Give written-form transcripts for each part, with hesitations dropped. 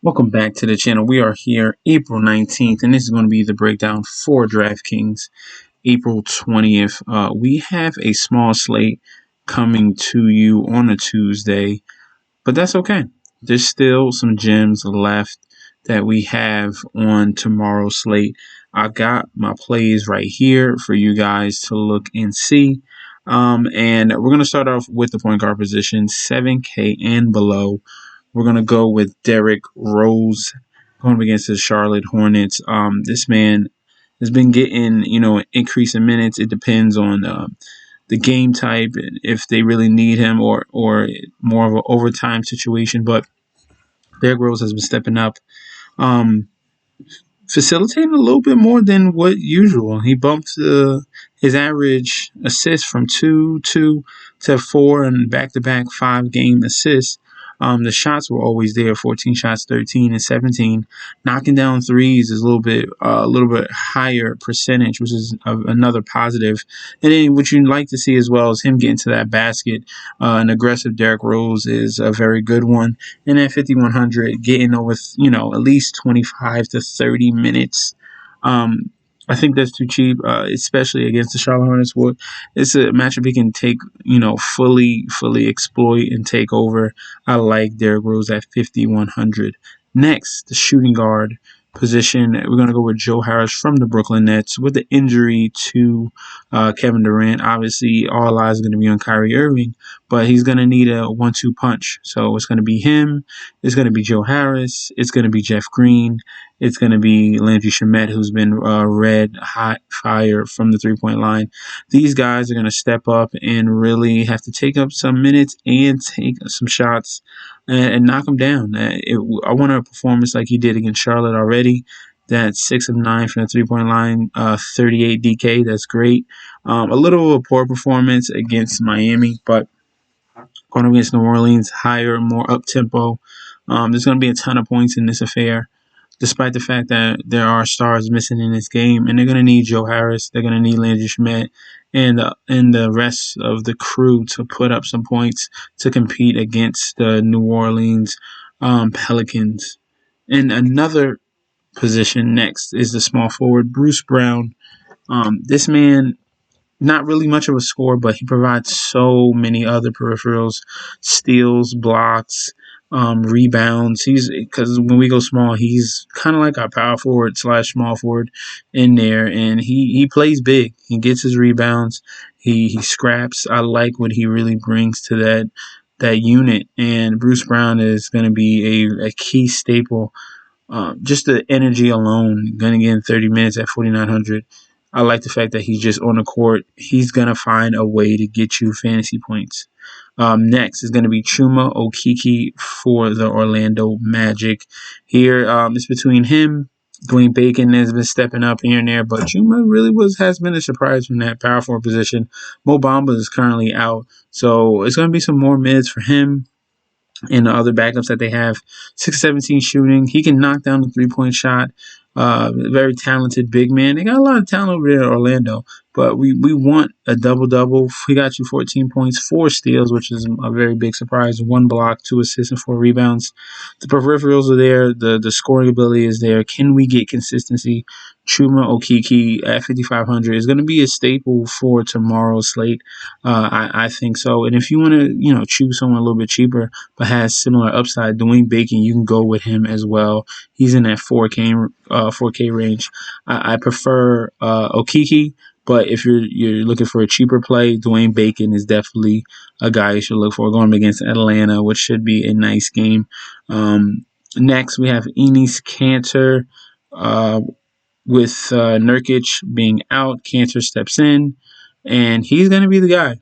Welcome back to the channel. We are here April 19th, and this is going to be the breakdown for Draftkings April 20th. We have a small slate coming to you on a Tuesday, but that's okay. There's still some gems left that we have on tomorrow's slate. I got my plays right here for you guys to look and see. And we're going to start off with the point guard position, 7K and below. We're going to go with Derrick Rose going up against the Charlotte Hornets. This man has been getting, an increase in minutes. It depends on the game type, if they really need him, or more of an overtime situation. But Derrick Rose has been stepping up. Um, Facilitating a little bit more than what usual. He bumped his average assist from 2 to 4 and back-to-back 5-game assists. The shots were always there, 14 shots, 13 and 17. Knocking down threes is a little bit higher percentage, which is another positive. And then what you'd like to see as well is him getting to that basket. An aggressive Derrick Rose is a very good one. And at 5,100, getting over, at least 25 to 30 minutes. I think that's too cheap, especially against the Charlotte Hornets. It's a matchup he can take, fully exploit and take over. I like Derrick Rose at 5,100. Next, the shooting guard position. We're going to go with Joe Harris from the Brooklyn Nets with the injury to Kevin Durant. Obviously, all eyes are going to be on Kyrie Irving, but he's going to need a 1-2 punch. So it's going to be him. It's going to be Joe Harris. It's going to be Jeff Green. It's going to be Landry Shamet, who's been red hot fire from the three-point line. These guys are going to step up and really have to take up some minutes and take some shots and knock them down. I want a performance like he did against Charlotte already. That 6 of 9 from the three-point line, 38 DK. That's great. A little of a poor performance against Miami, but going against New Orleans, higher, more up-tempo. There's going to be a ton of points in this affair, despite the fact that there are stars missing in this game. And they're going to need Joe Harris. They're going to need Landry Shamet and the rest of the crew to put up some points to compete against the New Orleans Pelicans. And another position next is the small forward, Bruce Brown. This man, not really much of a scorer, but he provides so many other peripherals, steals, blocks, rebounds. Because when we go small, he's kind of like our power forward / small forward in there, and he plays big. He gets his rebounds. He scraps. I like what he really brings to that unit, and Bruce Brown is going to be a key staple. Just the energy alone, going to get in 30 minutes at 4,900. I like the fact that he's just on the court. He's going to find a way to get you fantasy points. Next is going to be Truma Okeke for the Orlando Magic. Here, it's between him. Dwayne Bacon has been stepping up here and there, but Truma really has been a surprise from that power forward position. Mo Bamba is currently out, so it's going to be some more mids for him and the other backups that they have. 6-17 shooting. He can knock down the three-point shot. Very talented big man. They got a lot of talent over there in Orlando, but we want a double-double. He got you 14 points, 4 steals, which is a very big surprise, 1 block, 2 assists, and 4 rebounds. The peripherals are there. The scoring ability is there. Can we get consistency? Truma Okeke at 5,500 is going to be a staple for tomorrow's slate. I think so. And if you want to, choose someone a little bit cheaper but has similar upside, Dwayne Bacon, you can go with him as well. He's in that 4K range. I prefer Okeke, but if you're looking for a cheaper play, Dwayne Bacon is definitely a guy you should look for going against Atlanta, which should be a nice game. Next, we have Enes Kanter. With Nurkic being out, Cantor steps in, and he's going to be the guy.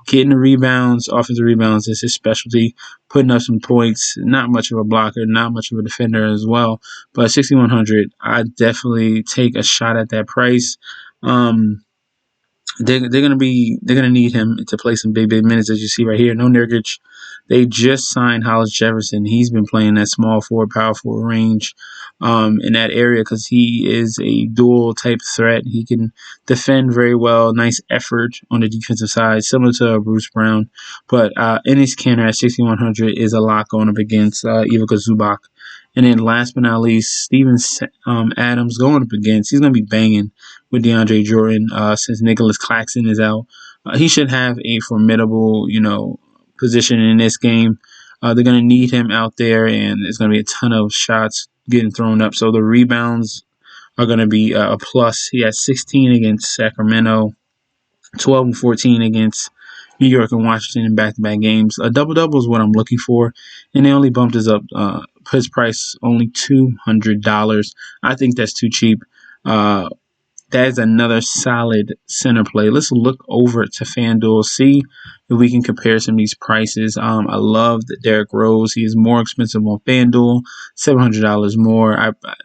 Getting the rebounds, offensive rebounds is his specialty, putting up some points, not much of a blocker, not much of a defender as well. But 6,100, I definitely take a shot at that price. They're gonna need him to play some big minutes, as you see right here. No Nurkic. They just signed Hollis Jefferson. He's been playing that small forward, power forward range. in that area because he is a dual type threat. He can defend very well. Nice effort on the defensive side, similar to Bruce Brown. But Enes Kanter at 6,100 is a lot going up against Ivica Zubac. And then last but not least, Steven Adams going up against. He's going to be banging with DeAndre Jordan since Nicholas Claxton is out. He should have a formidable, position in this game. They're going to need him out there, and there's going to be a ton of shots getting thrown up. So the rebounds are going to be a plus. He had 16 against Sacramento, 12 and 14 against New York and Washington in back-to-back games. A double-double is what I'm looking for, and they only bumped his price only $200. I think that's too cheap. That is another solid center play. Let's look over to FanDuel, see if we can compare some of these prices. I love that Derrick Rose. He is more expensive on FanDuel, $700 more.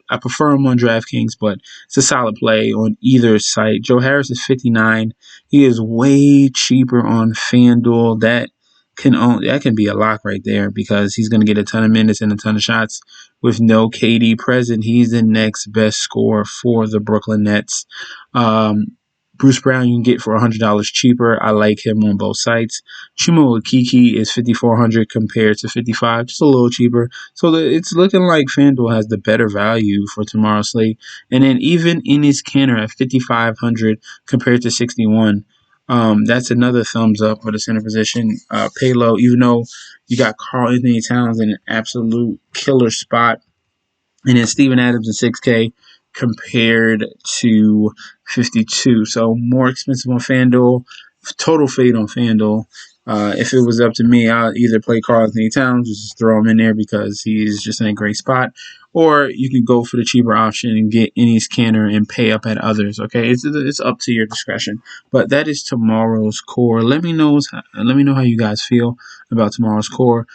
I prefer him on DraftKings, but it's a solid play on either site. Joe Harris is $59. He is way cheaper on FanDuel. That can be a lock right there because he's going to get a ton of minutes and a ton of shots. With no KD present, he's the next best scorer for the Brooklyn Nets. Bruce Brown you can get for $100 cheaper. I like him on both sites. Truma Okeke is $5,400 compared to $55, just a little cheaper. So it's looking like FanDuel has the better value for tomorrow's slate. And then even Enes Kanter at $5,500 compared to $61. That's another thumbs up for the center position. Pay low, even though you got Karl Anthony Towns in an absolute killer spot. And then Steven Adams at 6K compared to 52. So more expensive on FanDuel. Total fade on FanDuel. If it was up to me, I'll either play Karl Anthony Towns, just throw him in there because he's just in a great spot, or you can go for the cheaper option and get Enes Kanter and pay up at others. Okay, it's up to your discretion. But that is tomorrow's core. Let me know how you guys feel about tomorrow's core.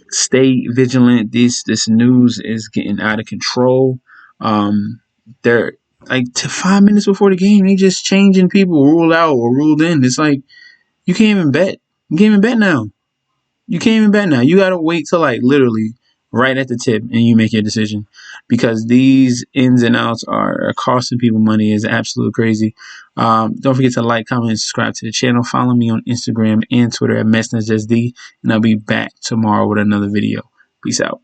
Stay vigilant. This news is getting out of control. They're like 5 minutes before the game, they just changing people ruled out or ruled in. It's like you can't even bet. You can't even bet now. You can't even bet now. You gotta wait till like literally right at the tip and you make your decision because these ins and outs are costing people money. Is absolutely crazy. Don't forget to like, comment, and subscribe to the channel. Follow me on Instagram and Twitter at MessNetsSD, and I'll be back tomorrow with another video. Peace out.